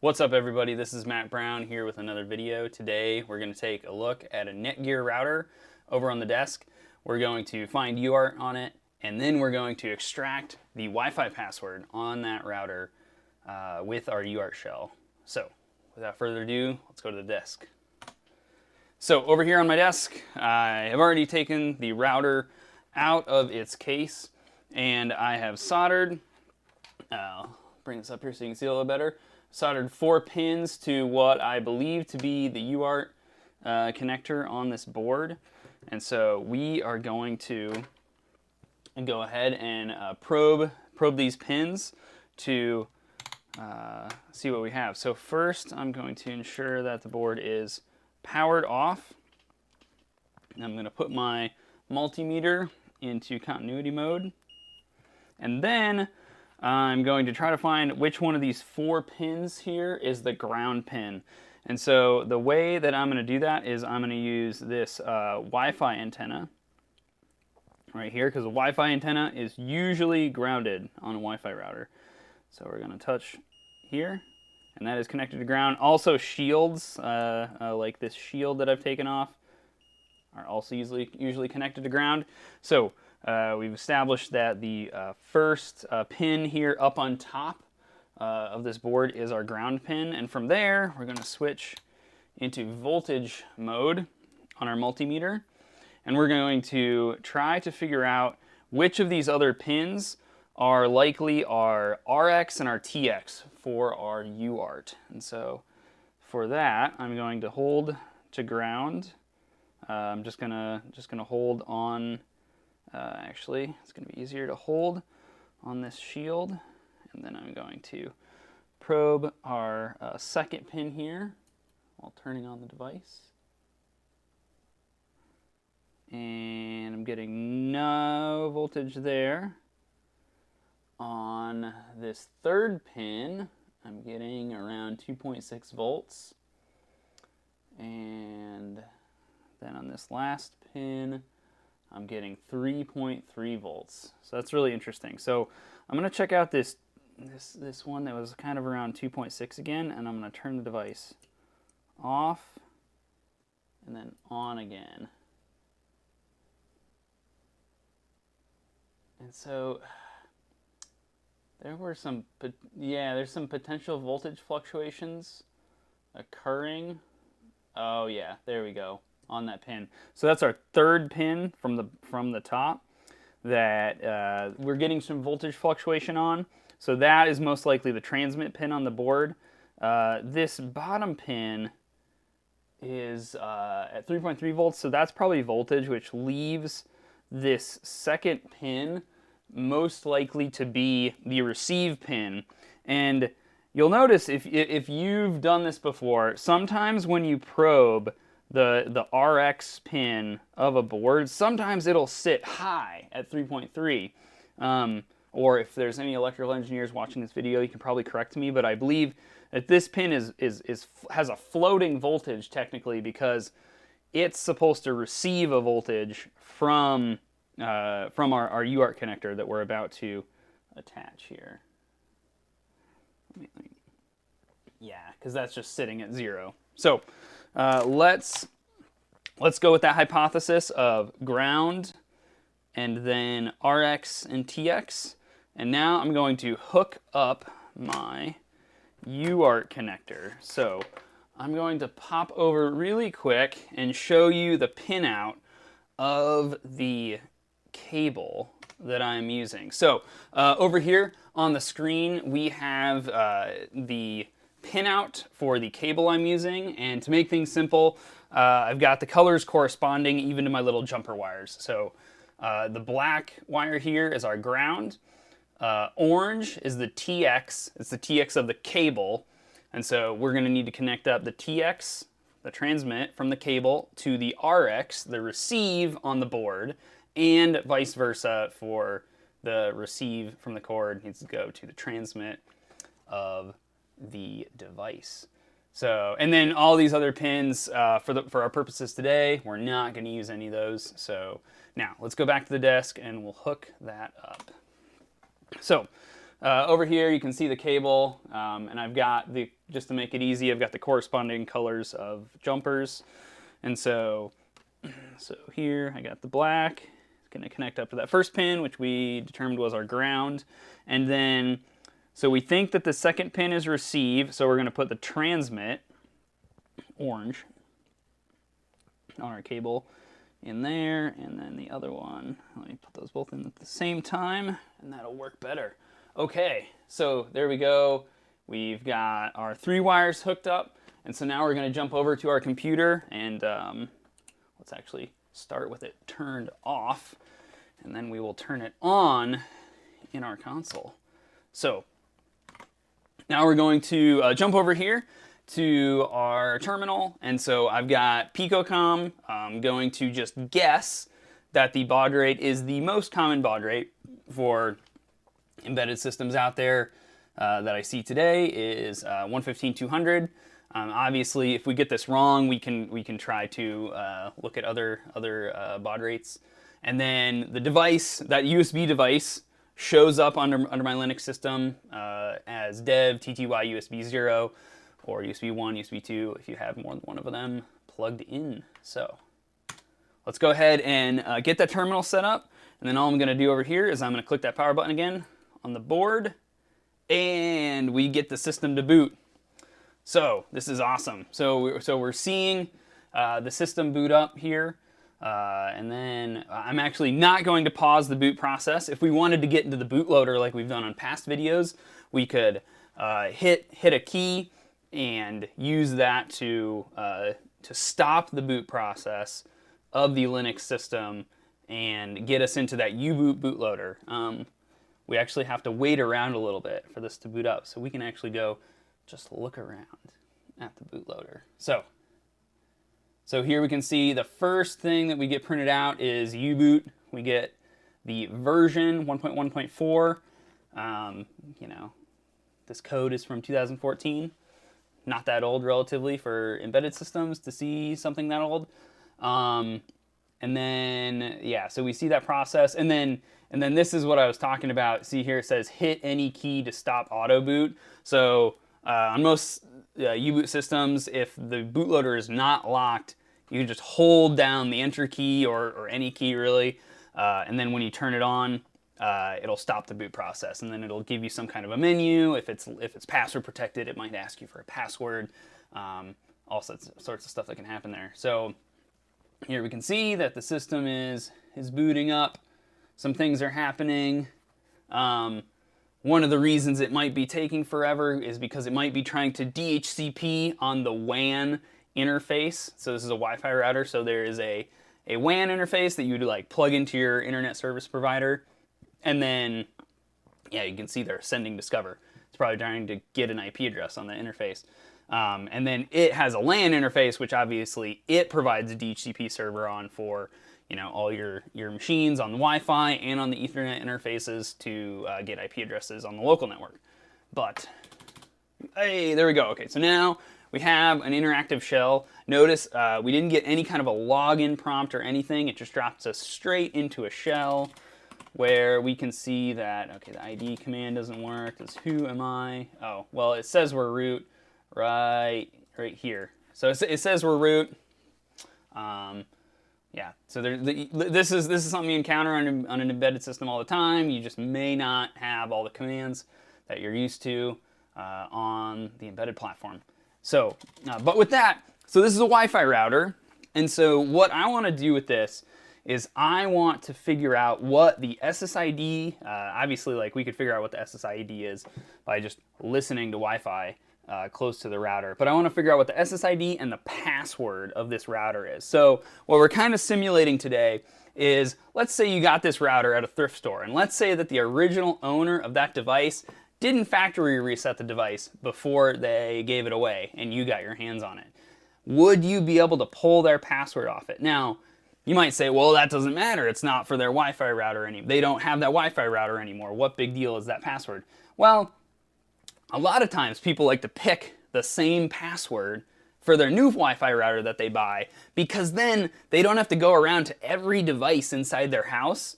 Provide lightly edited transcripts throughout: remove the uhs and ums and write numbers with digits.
What's up everybody, this is Matt Brown here with another video. Today we're going to take a look at a Netgear router over on the desk. We're going to find UART on it, and then we're going to extract the Wi-Fi password on that router with our UART shell. So without further ado, let's go to the desk. So over here on my desk, I have already taken the router out of its case, and I have soldered, I'll bring this up here so you can see a little better, soldered 4 pins to what I believe to be the UART connector on this board. And so we are going to go ahead and probe these pins to see what we have. So first I'm going to ensure that the board is powered off. I'm going to put my multimeter into continuity mode, and then I'm going to try to find which one of these 4 pins here is the ground pin. And so the way that I'm going to do that is I'm going to use this Wi-Fi antenna right here, because the Wi-Fi antenna is usually grounded on a Wi-Fi router. So we're going to touch here, and that is connected to ground. Also shields, like this shield that I've taken off, are also usually connected to ground. So we've established that the first pin here up on top of this board is our ground pin, and from there we're going to switch into voltage mode on our multimeter, and we're going to try to figure out which of these other pins are likely our RX and our TX for our UART. And so for that I'm going to hold to ground. I'm just gonna hold on. Actually, it's gonna be easier to hold on this shield, and then I'm going to probe our second pin here while turning on the device, and I'm getting no voltage there. On this third pin, I'm getting around 2.6 volts, and then on this last pin, I'm getting 3.3 volts. So that's really interesting. So I'm going to check out this one that was kind of around 2.6 again, and I'm going to turn the device off and then on again. And so there's some potential voltage fluctuations occurring. Oh yeah, there we go, on that pin. So that's our third pin from the top that we're getting some voltage fluctuation on. So that is most likely the transmit pin on the board. This bottom pin is at 3.3 volts, so that's probably voltage, which leaves this second pin most likely to be the receive pin. And you'll notice if you've done this before, sometimes when you probe the RX pin of a board, sometimes it'll sit high at 3.3. Or if there's any electrical engineers watching this video, you can probably correct me, but I believe that this pin has a floating voltage technically, because it's supposed to receive a voltage from our UART connector that we're about to attach here. Yeah, because that's just sitting at 0. So let's go with that hypothesis of ground and then RX and TX. And now I'm going to hook up my UART connector. So I'm going to pop over really quick and show you the pinout of the cable that I'm using. So over here on the screen we have the pinout for the cable I'm using, and to make things simple, I've got the colors corresponding even to my little jumper wires. So the black wire here is our ground, orange is the TX, it's the TX of the cable, and so we're going to need to connect up the TX, the transmit, from the cable to the RX, the receive on the board, and vice versa for the receive from the cord needs to go to the transmit of the device. So, and then all these other pins, for our purposes today, we're not going to use any of those. So now let's go back to the desk and we'll hook that up. So Over here you can see the cable, and I've got just to make it easy, I've got the corresponding colors of jumpers. And so here I got the black. It's going to connect up to that first pin, which we determined was our ground. And then, so we think that the second pin is receive, so we're going to put the transmit, orange, on our cable in there, and then the other one, let me put those both in at the same time, and that'll work better. Okay, so there we go. We've got our 3 wires hooked up, and so now we're going to jump over to our computer, and let's actually start with it turned off, and then we will turn it on in our console. So now we're going to jump over here to our terminal, and so I've got Picocom. I'm going to just guess that the baud rate is the most common baud rate for embedded systems out there that I see today is 115/200. Obviously, if we get this wrong, we can try to look at other baud rates. And then the device, that USB device, shows up under my Linux system as dev TTY USB 0 or USB 1, USB 2 if you have more than one of them plugged in. So let's go ahead and get that terminal set up. And then all I'm going to do over here is I'm going to click that power button again on the board, and we get the system to boot. So this is awesome. So we're seeing the system boot up here, and then I'm actually not going to pause the boot process. If we wanted to get into the bootloader like we've done on past videos, we could hit a key and use that to stop the boot process of the Linux system and get us into that U-boot bootloader. We actually have to wait around a little bit for this to boot up, so we can actually go just look around at the bootloader. So here we can see the first thing that we get printed out is U-boot. We get the version 1.1.4. You know, this code is from 2014. Not that old relatively for embedded systems to see something that old. And then, yeah, so we see that process. And then this is what I was talking about. See here it says hit any key to stop auto boot. So on most U-boot systems, if the bootloader is not locked, you can just hold down the enter key or any key really. And then when you turn it on, it'll stop the boot process, and then it'll give you some kind of a menu. If it's password protected, it might ask you for a password. All sorts of stuff that can happen there. So here we can see that the system is booting up. Some things are happening. One of the reasons it might be taking forever is because it might be trying to DHCP on the WAN interface. So this is a Wi-Fi router, so there is a WAN interface that you would like plug into your internet service provider. And then, yeah, you can see they're sending Discover. It's probably trying to get an IP address on the interface. And then it has a LAN interface, which obviously it provides a DHCP server on for, you know, all your machines on the Wi-Fi and on the Ethernet interfaces to get IP addresses on the local network. But, hey, there we go. Okay, so now we have an interactive shell. Notice we didn't get any kind of a login prompt or anything. It just drops us straight into a shell, where we can see that, okay, the ID command doesn't work. It's who am I? Oh, well, it says we're root right here. So it says we're root. Yeah, so this is something you encounter on an embedded system all the time. You just may not have all the commands that you're used to on the embedded platform. So, but with that, so this is a Wi-Fi router. And so what I want to do with this is I want to figure out what the SSID, obviously like we could figure out what the SSID is by just listening to Wi-Fi close to the router, but I want to figure out what the SSID and the password of this router is. So what we're kind of simulating today is, let's say you got this router at a thrift store, and let's say that the original owner of that device didn't factory reset the device before they gave it away and you got your hands on it. Would you be able to pull their password off it? Now, you might say, well, that doesn't matter. It's not for their Wi-Fi router anymore. They don't have that Wi-Fi router anymore. What big deal is that password? Well, a lot of times people like to pick the same password for their new Wi-Fi router that they buy, because then they don't have to go around to every device inside their house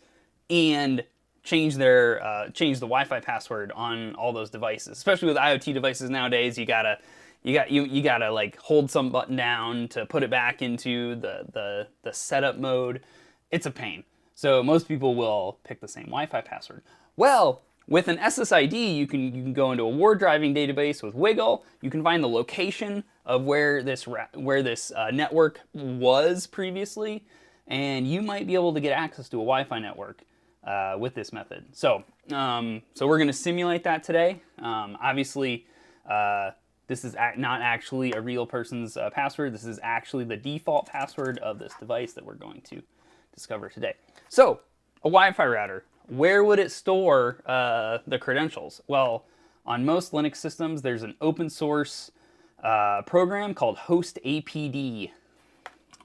and change their change the Wi-Fi password on all those devices. Especially with IoT devices nowadays, you gotta like hold some button down to put it back into the setup mode. It's a pain. So most people will pick the same Wi-Fi password. Well, with an SSID, you can go into a ward driving database with Wiggle. You can find the location of where this network was previously, and you might be able to get access to a Wi-Fi network with this method. So we're going to simulate that today. Obviously, this is not actually a real person's password. This is actually the default password of this device that we're going to discover today. So, a Wi-Fi router. Where would it store the credentials? Well, on most Linux systems, there's an open source program called hostapd.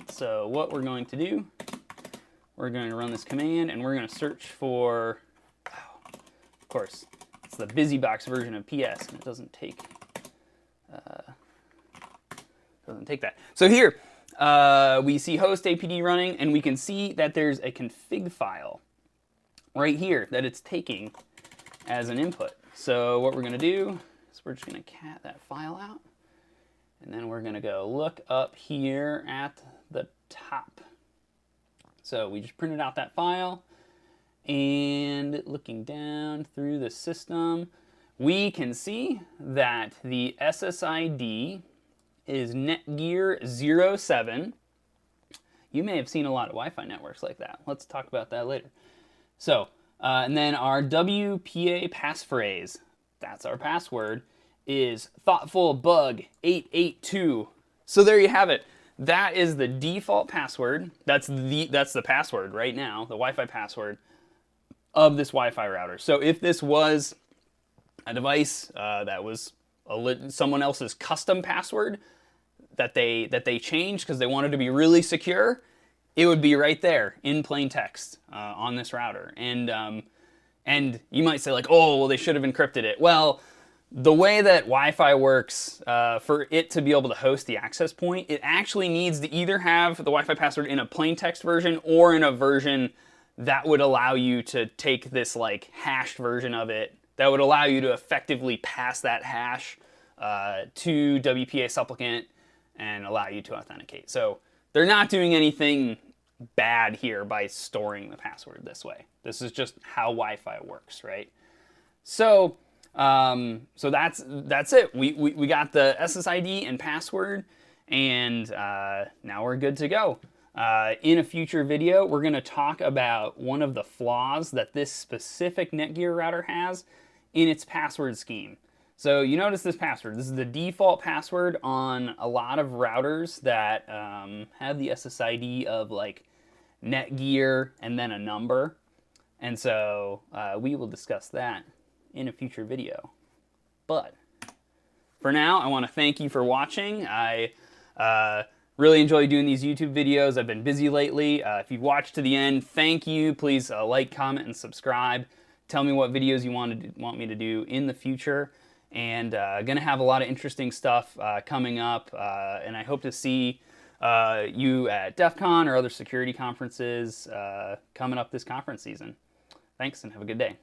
So what we're going to do, we're going to run this command, and we're going to search for, of course, it's the BusyBox version of PS, and it doesn't take that. So here, we see hostapd running, and we can see that there's a config file right here that it's taking as an input. So what we're going to do is we're just going to cat that file out, and then we're going to go look up here at the top. So we just printed out that file, and looking down through the system, we can see that the SSID is Netgear 07. You may have seen a lot of Wi-Fi networks like that. Let's talk about that later. So, and then our WPA passphrase, that's our password, is thoughtful bug 882. So there you have it. That is the default password. That's the password right now, the Wi-Fi password of this Wi-Fi router. So if this was a device that was someone else's custom password that they changed because they wanted to be really secure, it would be right there in plain text on this router. And you might say like, oh, well, they should have encrypted it. Well, the way that Wi-Fi works, for it to be able to host the access point, it actually needs to either have the Wi-Fi password in a plain text version or in a version that would allow you to take this like hashed version of it that would allow you to effectively pass that hash to WPA supplicant and allow you to authenticate. So they're not doing anything bad here by storing the password this way. This is just how Wi-Fi works, right? So so that's it. We got the SSID and password, and now we're good to go. In a future video, we're going to talk about one of the flaws that this specific Netgear router has in its password scheme. So you notice this password. This is the default password on a lot of routers that have the SSID of like Netgear and then a number. And so we will discuss that in a future video. But for now, I want to thank you for watching. I really enjoy doing these YouTube videos. I've been busy lately. If you've watched to the end, thank you. Please like, comment, and subscribe. Tell me what videos you want me to do in the future. And gonna have a lot of interesting stuff coming up. And I hope to see you at DEF CON or other security conferences coming up this conference season. Thanks, and have a good day.